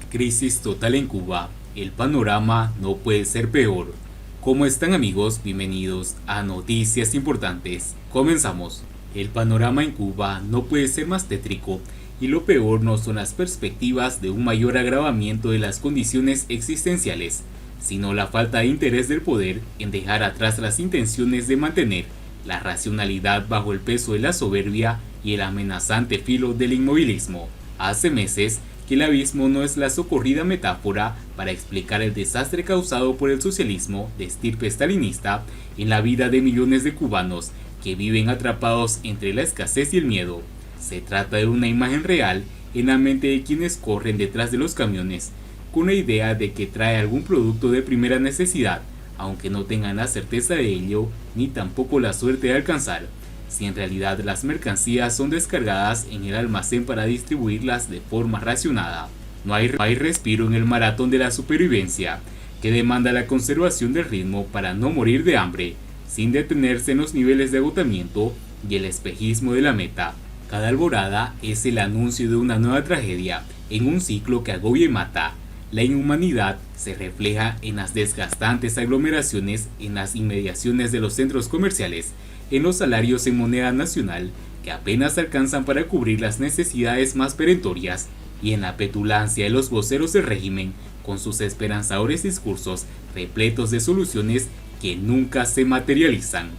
Crisis total en Cuba. El panorama no puede ser peor. ¿Cómo están, amigos? Bienvenidos a Noticias Importantes. Comenzamos. El panorama en Cuba no puede ser más tétrico y lo peor no son las perspectivas de un mayor agravamiento de las condiciones existenciales, sino la falta de interés del poder en dejar atrás las intenciones de mantener la racionalidad bajo el peso de la soberbia y el amenazante filo del inmovilismo. Hace meses que el abismo no es la socorrida metáfora para explicar el desastre causado por el socialismo de estirpe stalinista en la vida de millones de cubanos que viven atrapados entre la escasez y el miedo. Se trata de una imagen real en la mente de quienes corren detrás de los camiones con la idea de que trae algún producto de primera necesidad, aunque no tengan la certeza de ello ni tampoco la suerte de alcanzar, si en realidad las mercancías son descargadas en el almacén para distribuirlas de forma racionada. No hay respiro en el maratón de la supervivencia, que demanda la conservación del ritmo para no morir de hambre, sin detenerse en los niveles de agotamiento y el espejismo de la meta. Cada alborada es el anuncio de una nueva tragedia en un ciclo que agobia y mata. La inhumanidad se refleja en las desgastantes aglomeraciones en las inmediaciones de los centros comerciales, en los salarios en moneda nacional que apenas alcanzan para cubrir las necesidades más perentorias, y en la petulancia de los voceros del régimen con sus esperanzadores discursos repletos de soluciones que nunca se materializan.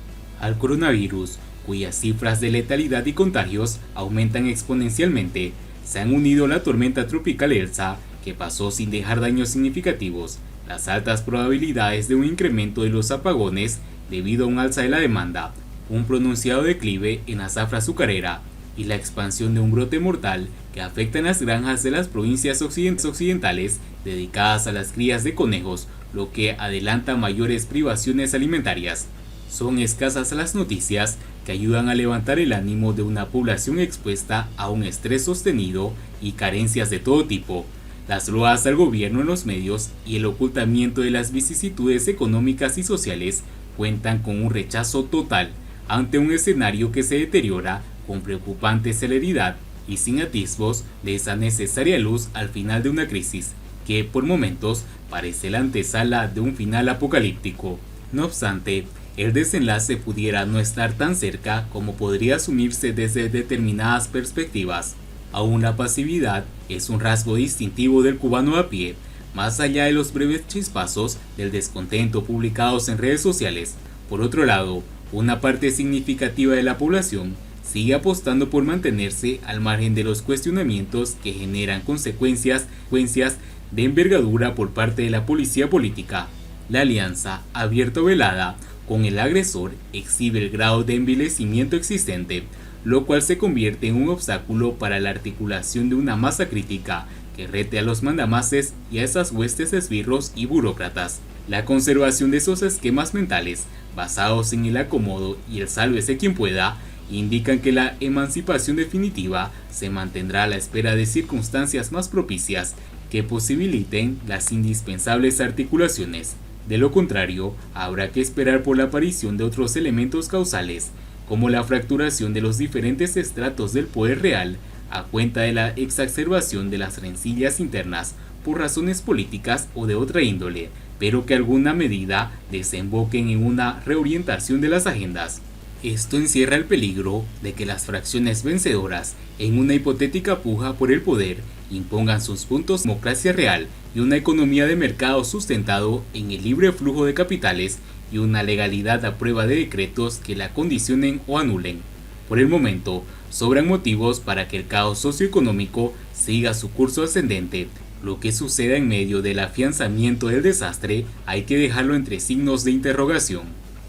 Al coronavirus, cuyas cifras de letalidad y contagios aumentan exponencialmente, se han unido la tormenta tropical Elsa, que pasó sin dejar daños significativos, las altas probabilidades de un incremento de los apagones debido a un alza de la demanda, un pronunciado declive en la zafra azucarera y la expansión de un brote mortal que afecta en las granjas de las provincias occidentales dedicadas a las crías de conejos, lo que adelanta mayores privaciones alimentarias. Son escasas las noticias que ayudan a levantar el ánimo de una población expuesta a un estrés sostenido y carencias de todo tipo. Las loas al gobierno en los medios y el ocultamiento de las vicisitudes económicas y sociales cuentan con un rechazo total ante un escenario que se deteriora con preocupante celeridad y sin atisbos de esa necesaria luz al final de una crisis que por momentos parece la antesala de un final apocalíptico. No obstante, el desenlace pudiera no estar tan cerca como podría asumirse desde determinadas perspectivas. Aún la pasividad es un rasgo distintivo del cubano a pie, más allá de los breves chispazos del descontento publicados en redes sociales. Por otro lado, una parte significativa de la población sigue apostando por mantenerse al margen de los cuestionamientos que generan consecuencias de envergadura por parte de la policía política. La alianza, abierta o velada, con el agresor exhibe el grado de envilecimiento existente, lo cual se convierte en un obstáculo para la articulación de una masa crítica que rete a los mandamases y a esas huestes de esbirros y burócratas. La conservación de esos esquemas mentales, basados en el acomodo y el sálvese quien pueda, indican que la emancipación definitiva se mantendrá a la espera de circunstancias más propicias que posibiliten las indispensables articulaciones. De lo contrario, habrá que esperar por la aparición de otros elementos causales, como la fracturación de los diferentes estratos del poder real a cuenta de la exacerbación de las rencillas internas por razones políticas o de otra índole, pero que alguna medida desemboquen en una reorientación de las agendas. Esto encierra el peligro de que las fracciones vencedoras en una hipotética puja por el poder impongan sus puntos de democracia real y una economía de mercado sustentado en el libre flujo de capitales y una legalidad a prueba de decretos que la condicionen o anulen. Por el momento, sobran motivos para que el caos socioeconómico siga su curso ascendente. Lo que suceda en medio del afianzamiento del desastre hay que dejarlo entre signos de interrogación.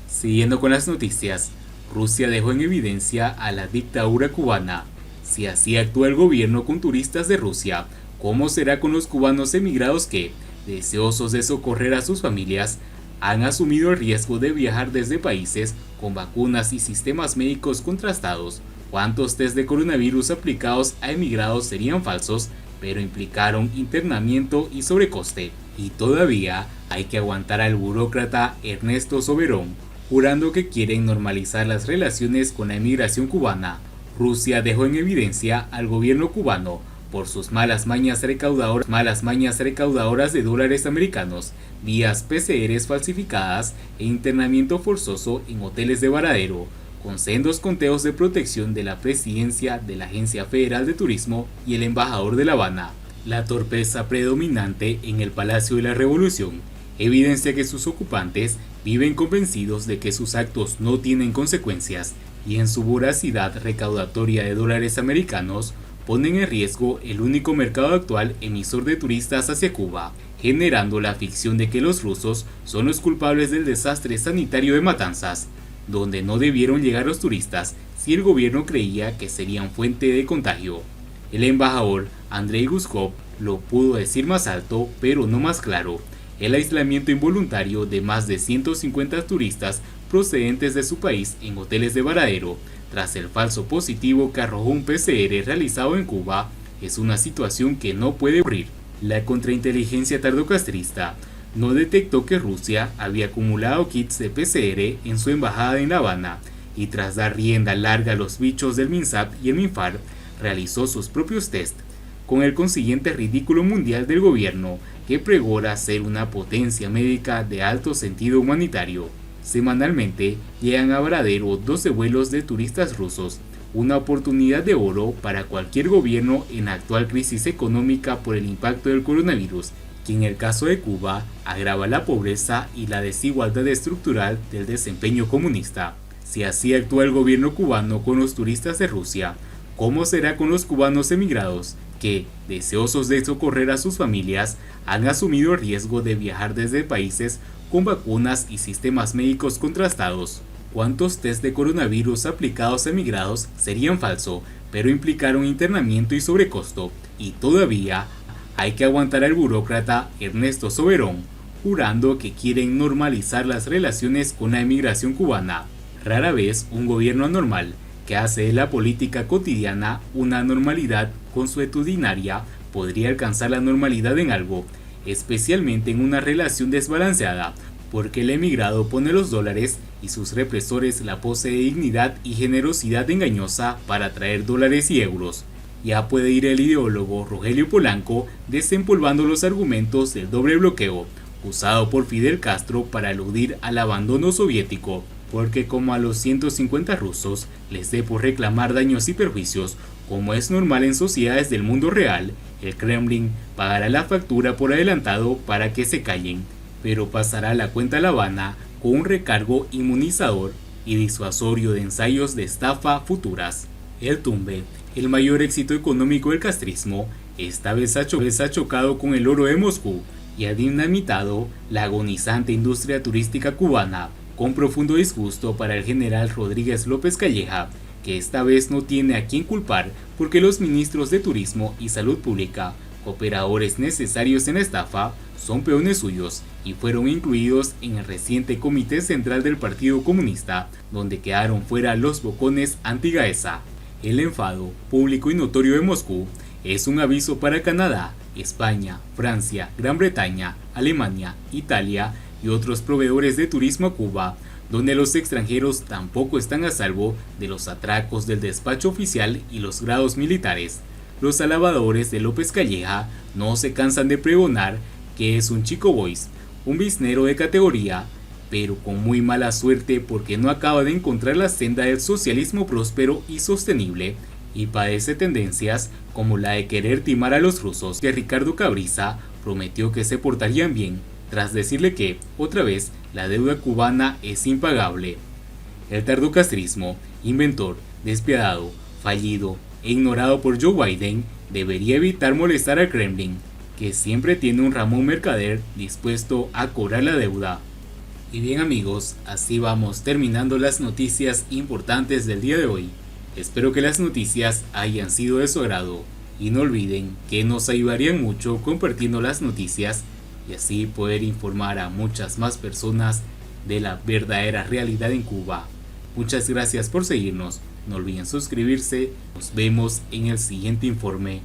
Siguiendo con las noticias, Rusia dejó en evidencia a la dictadura cubana. Si así actúa el gobierno con turistas de Rusia, ¿cómo será con los cubanos emigrados que, deseosos de socorrer a sus familias, han asumido el riesgo de viajar desde países con vacunas y sistemas médicos contrastados? ¿Cuántos test de coronavirus aplicados a emigrados serían falsos, pero implicaron internamiento y sobrecoste? Y todavía hay que aguantar al burócrata Ernesto Soberón, jurando que quieren normalizar las relaciones con la emigración cubana. Rusia dejó en evidencia al gobierno cubano por sus malas mañas recaudadoras de dólares americanos, vías PCRs falsificadas e internamiento forzoso en hoteles de Varadero, con sendos conteos de protección de la presidencia de la Agencia Federal de Turismo y el embajador de La Habana. La torpeza predominante en el Palacio de la Revolución evidencia que sus ocupantes viven convencidos de que sus actos no tienen consecuencias y en su voracidad recaudatoria de dólares americanos ponen en riesgo el único mercado actual emisor de turistas hacia Cuba, generando la ficción de que los rusos son los culpables del desastre sanitario de Matanzas, donde no debieron llegar los turistas si el gobierno creía que serían fuente de contagio. El embajador Andrei Guskov lo pudo decir más alto, pero no más claro. El aislamiento involuntario de más de 150 turistas procedentes de su país en hoteles de Varadero, tras el falso positivo que arrojó un PCR realizado en Cuba, es una situación que no puede ocurrir. La contrainteligencia tardocastrista no detectó que Rusia había acumulado kits de PCR en su embajada en La Habana y tras dar rienda larga a los bichos del MINSAP y el MINFAR, realizó sus propios test, con el consiguiente ridículo mundial del gobierno que pregona ser una potencia médica de alto sentido humanitario. Semanalmente llegan a Varadero 12 vuelos de turistas rusos, una oportunidad de oro para cualquier gobierno en la actual crisis económica por el impacto del coronavirus, que en el caso de Cuba agrava la pobreza y la desigualdad estructural del desempeño comunista. Si así actúa el gobierno cubano con los turistas de Rusia, ¿cómo será con los cubanos emigrados que, deseosos de socorrer a sus familias, han asumido el riesgo de viajar desde países con vacunas y sistemas médicos contrastados? ¿Cuántos test de coronavirus aplicados a emigrados serían falso, pero implicaron internamiento y sobrecosto? Y todavía hay que aguantar al burócrata Ernesto Soberón, jurando que quieren normalizar las relaciones con la emigración cubana. Rara vez un gobierno anormal, que hace de la política cotidiana una normalidad consuetudinaria, podría alcanzar la normalidad en algo, especialmente en una relación desbalanceada, porque el emigrado pone los dólares y sus represores la pose de dignidad y generosidad engañosa para atraer dólares y euros. Ya puede ir el ideólogo Rogelio Polanco desempolvando los argumentos del doble bloqueo, usado por Fidel Castro para aludir al abandono soviético, porque como a los 150 rusos les dé por reclamar daños y perjuicios, como es normal en sociedades del mundo real, el Kremlin pagará la factura por adelantado para que se callen, pero pasará la cuenta a La Habana con un recargo inmunizador y disuasorio de ensayos de estafa futuras. El tumbe, el mayor éxito económico del castrismo, esta vez ha chocado con el oro de Moscú y ha dinamitado la agonizante industria turística cubana, con profundo disgusto para el general Rodríguez López Calleja, que esta vez no tiene a quién culpar porque los ministros de Turismo y Salud Pública, operadores necesarios en la estafa, son peones suyos y fueron incluidos en el reciente Comité Central del Partido Comunista, donde quedaron fuera los bocones anti-Gaesa. El enfado público y notorio de Moscú es un aviso para Canadá, España, Francia, Gran Bretaña, Alemania, Italia y otros proveedores de turismo a Cuba, donde los extranjeros tampoco están a salvo de los atracos del despacho oficial y los grados militares. Los alabadores de López Calleja no se cansan de pregonar que es un chico boys, un biznero de categoría, pero con muy mala suerte porque no acaba de encontrar la senda del socialismo próspero y sostenible, y padece tendencias como la de querer timar a los rusos, que Ricardo Cabriza prometió que se portarían bien, tras decirle que, otra vez, la deuda cubana es impagable. El tardocastrismo, inventor, despiadado, fallido e ignorado por Joe Biden, debería evitar molestar al Kremlin, que siempre tiene un Ramón Mercader dispuesto a cobrar la deuda. Y bien amigos, así vamos terminando las noticias importantes del día de hoy. Espero que las noticias hayan sido de su agrado y no olviden que nos ayudarían mucho compartiendo las noticias y así poder informar a muchas más personas de la verdadera realidad en Cuba. Muchas gracias por seguirnos, no olviden suscribirse, nos vemos en el siguiente informe.